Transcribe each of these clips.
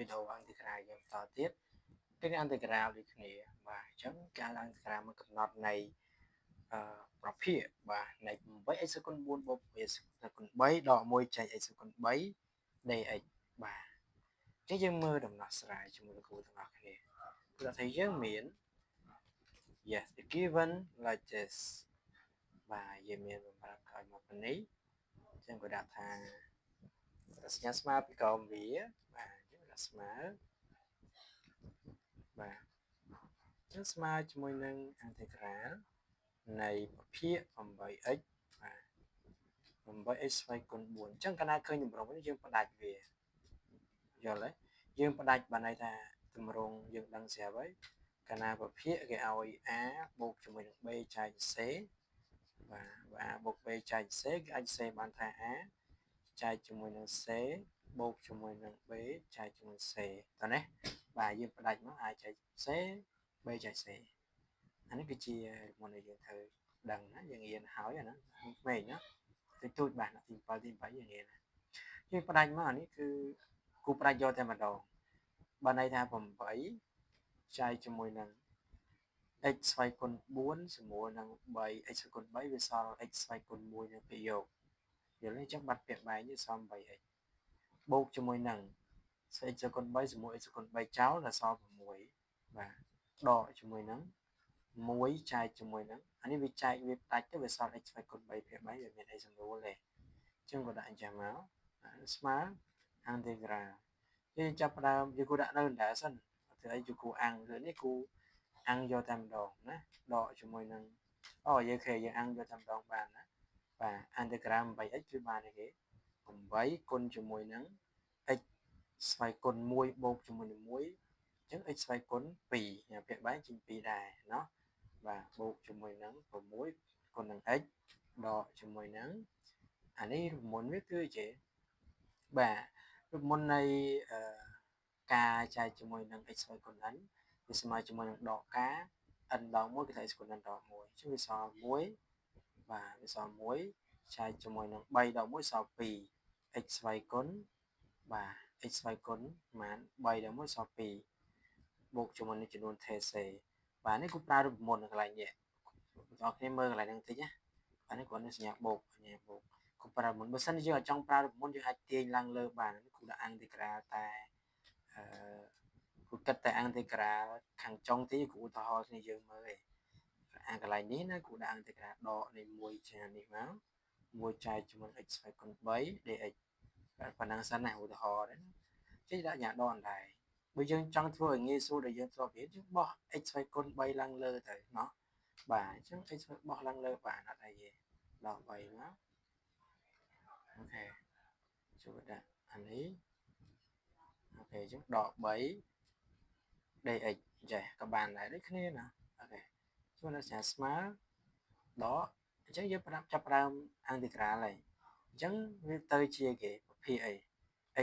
video anti-gram យើងបន្តទៀតគឺ anti-gram ដូចគ្នាបាទអញ្ចឹងការ anti-gram មកកំណត់នៃប្រភេទបាទនៃ 8x គុណ4បូក x គុណ3ដក1ចែក x គុណ3 dx បាទអញ្ចឹងយើងមើលដំណោះស្រាយជាមួយនឹងគ្រូទាំងអស់គ្នាគឺថាយើងមាន yes the given like this បាទយើងមានបំរើក្រោយមកពីនេះអញ្ចឹងក៏ដាក់ថាសញ្ញាស្មើពីកោមវាបាទយើងដាក់ស្មើបាទអញ្ចឹងស្មើជាមួយនឹង integral នៃប្រភេទ 8x បាទ 8x ស្វ័យគុណ4អញ្ចឹងកាលណាឃើញតម្រងនេះយើងផ្ដាច់វាយល់ទេយើងផ្ដាច់បានន័យថាតម្រងយើងដឹងស្រាប់ហើយកាលណាប្រភេទគេឲ្យ a បូកជាមួយនឹង b ចែក c បាទ a បូក b ចែក c គេអាច c បានថា a ចែកជាមួយនឹង c បូកជាមួយនឹង b ចែកជាមួយ c តើណាបាទយើងផ្ដាច់មក a ចែក c b ចែក c អានេះគឺជាមុនដែលយើងត្រូវដឹងណាយើងរៀនហើយអាហ្នឹងក្មេងណាតិចតួចបាទទី7ទី8យើងរៀនយើងផ្ដាច់មកអានេះគឺគូផ្ដាច់យកតែម្ដងបើន័យថា8ចែកជាមួយនឹង x ស្វ័យគុណ4ស្មើនឹង 3x ស្វ័យគុណ3វាសល់ x ស្វ័យគុណ1នៅពេលយកយល់ទេអញ្ចឹងបាត់ពាក្យបែងវាសល់ 8x បូកជាមួយនឹង x ស្វ័យគុណ3ស្មើ x ស្វ័យគុណ3ចោលដល់សល់6បាទដកជាមួយនឹង1ចែកជាមួយនឹងអានេះវាចែកវាផ្ដាច់ទៅវាសល់ x ស្វ័យគុណ3ភាគ3វាមានអីសម្រួលទេអញ្ចឹងក៏ដាក់អញ្ចឹងមកស្មើ integral យើងចាប់ផ្ដើមយើងគួរដាក់នៅដែរសិនធ្វើអីគូអាំងលើនេះគូអាំងយកតែម្ដងណាដកជាមួយនឹងយើងអាំងយកតែម្ដងបានណាបាទ integral 8x គឺបានទេគេ8គុណជាមួយនឹង x ស្វ័យគុណ1បូកជាមួយនឹង1អញ្ចឹង x ស្វ័យគុណ2ពាក្យបែងជាង2ដែរเนาะបាទបូកជាមួយនឹង6គុណនឹង x ដកជាមួយនឹងអានេះមុនវាគឺជាបាទរូបមន្តនៃការចែកជាមួយនឹង x ស្វ័យគុណ n វាស្មើជាមួយនឹងដកការ n ដក1គឺថា x គុណ n ដក1អញ្ចឹងវាសល់1បាទវាសល់1ចែកជាមួយនឹង3ដក1សល់2 x ស្វ័យគុណបាទ x ស្វ័យគុណប្រហែល3ដក1សល់2បូកជាមួយនឹងចំនួនថេសេបាទនេះគូប្រើរូបមន្តនៅកន្លែងនេះបងប្អូនមើលកន្លែងហ្នឹងបន្តិចណាអានេះគ្រាន់តែសញ្ញាបូកគូប្រើមុនបើសិនយើងអត់ចង់ប្រើរូបមន្តយើងអាចទាញឡើងលើបានគូដាក់ integral តែគូគិតតែ integral ខាងចុងទីគូឧទាហរណ៍នេះយើងមើលឯងអាកន្លែងនេះណាគូដាក់ integral ដកនៃ1ចានេះមក1ចែកជាមួយ x ស្វ័យគុណ3 dx ប៉ុណ្ណឹងសិនណាឧទាហរណ៍ចេះដាក់ញ៉ាដកដែរបើយើងចង់ធ្វើឲ្យងាយស្រួលដែលយើងធ្លាប់រៀនយើងបោះ x ស្វ័យគុណ3ឡើងលើទៅเนาะបាទអញ្ចឹង x បោះឡើងលើបានអត់អីទេដក3មកអូខេជួយដាក់អានេះអូខេអញ្ចឹងដក3 dx ចេះក៏បានដែរដូចគ្នាណាអូខេជួយដាក់សារស្មើដកអញ្ចឹងយើងចាប់ផ្ដើម integral ហើយអញ្ចឹងវាទៅជាគេប្រភេទអី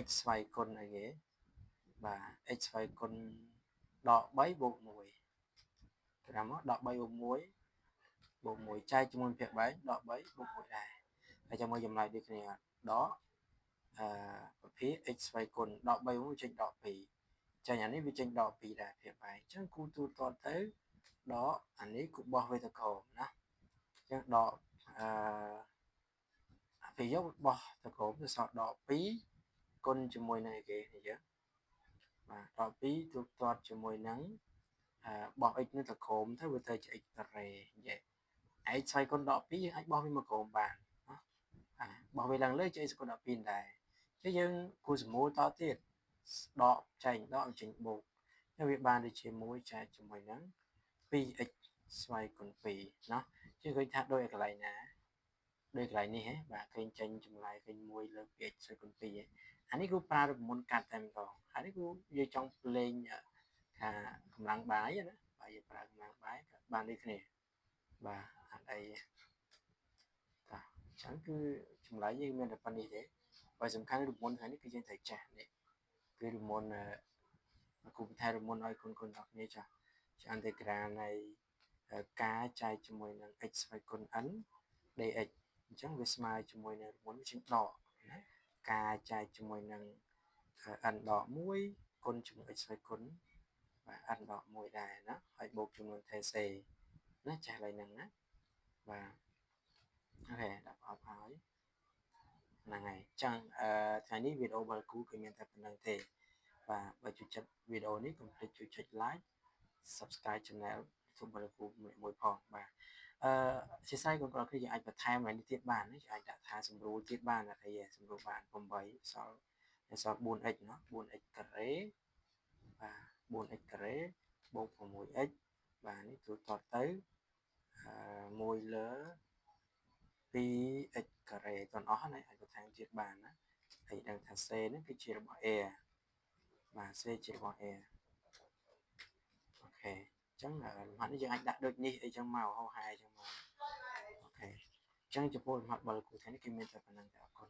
x ស្វ័យគុណអីគេបាទ x ស្វ័យគុណដក3បូក1ក្រាមមកដក3បូក1បូក1ចែកជាមួយភាគបែងដក3បូក1ដែរហើយចាំមើលចម្លើយដូចគ្នាដកប្រភេទ x ស្វ័យគុណដក3មកចេញដក2ចាញ់អានេះវាចេញដក2ដែរភាគបែងអញ្ចឹងគូទូទាត់ទៅដកអានេះគូបោះវាទៅក្រោមណាអញ្ចឹងដកពេលយកបោះទៅក្រោមទៅសល់ដក2គុណជាមួយនឹងអីគេអញ្ចឹងបាទដក2ទូទាត់ជាមួយនឹងបោះ x នេះទៅក្រោមទៅវាទៅជា x ការ៉េនិយាយx ស្វ័យគុណដក2យើងអាចបោះវាមកក្រោមបានបោះវាឡើងលើជា x គុណ12ដែរអញ្ចឹងយើងគូសមូលតទៀតដកចែកដកចេញបូកហើយវាបានដូចជាមួយចែកជាមួយនឹង 2x ស្វ័យគុណ2ណាជឿឃើញថាដូចឲ្យកន្លែងណាដូចកន្លែងនេះហ៎បាទឃើញចេញចម្លើយឃើញ1លើ 2x ស្វ័យគុណ2ហ៎អានេះគឺប្រើរូបមន្តកាត់តែម្ដងហើយនេះគឺយើងចង់លេងថាកម្លាំងបាយណាបាទយើងប្រើកម្លាំងបាយបានដូចគ្នាបាទអត់អីតាអញ្ចឹងគឺចម្លើយយើងមានតែប៉ុណ្្នេះទេបើសំខាន់រូបមន្តថ្ងៃនេះគឺយើងត្រូវចាស់នេះគឺរូបមន្តគូបន្ថែមរូបមន្តឲ្យគុណៗដល់គ្នាចាស់ជាអន្តរក្រានៃការចែកជាមួយនឹង x ស្វ័យគុណ n dx អញ្ចឹងវាស្មើជាមួយនឹងរូបមន្តជាដកណាការចែកជាមួយនឹង n ដក1 គុណជាមួយ x ស្វ័យគុណបាទ n ដក1ដែរណាហើយបូកជាមួយ TC ណាចាស់ឡើយហ្នឹងណាបាទអូខេដាក់អបហើយហ្នឹងហើយចឹងថ្ងៃនេះវីដេអូរបស់គ្រូគឺមានតែប៉ុណ្្នឹងទេបាទបើជួយចិត្តវីដេអូនេះកុំភ្លេចជួយចុច like subscribe channel YouTube របស់គ្រូមួយផងបាទអធិស្ឋានបងប្អូនគ្នាយើងអាចបន្ថែមอะไรនេះទៀតបានណាអាចដាក់ថាសម្រួលទៀតបានអីសម្រួលបាន8សល់4x เนาะ 4x ការ៉េបាទ 4x ការ៉េបូក 6x បាទនេះទូតទៅ1លើ 2x ការ៉េតអស់ណាអាចបន្ថែមទៀតបានណាហើយដឹងថា c នេះគឺជារបស់ a បាទ c ជារបស់ a អូខេអញ្ចឹងលំហាត់នេះយើងអាចដាក់ដូចនេះអីចឹងមកហោហាអញ្ចឹងមកអូខេអញ្ចឹងចំពោះលំហាត់របស់លោកគ្រូថ្ងៃនេះគឺមានតែប៉ុណ្្នឹងទេអរគុណ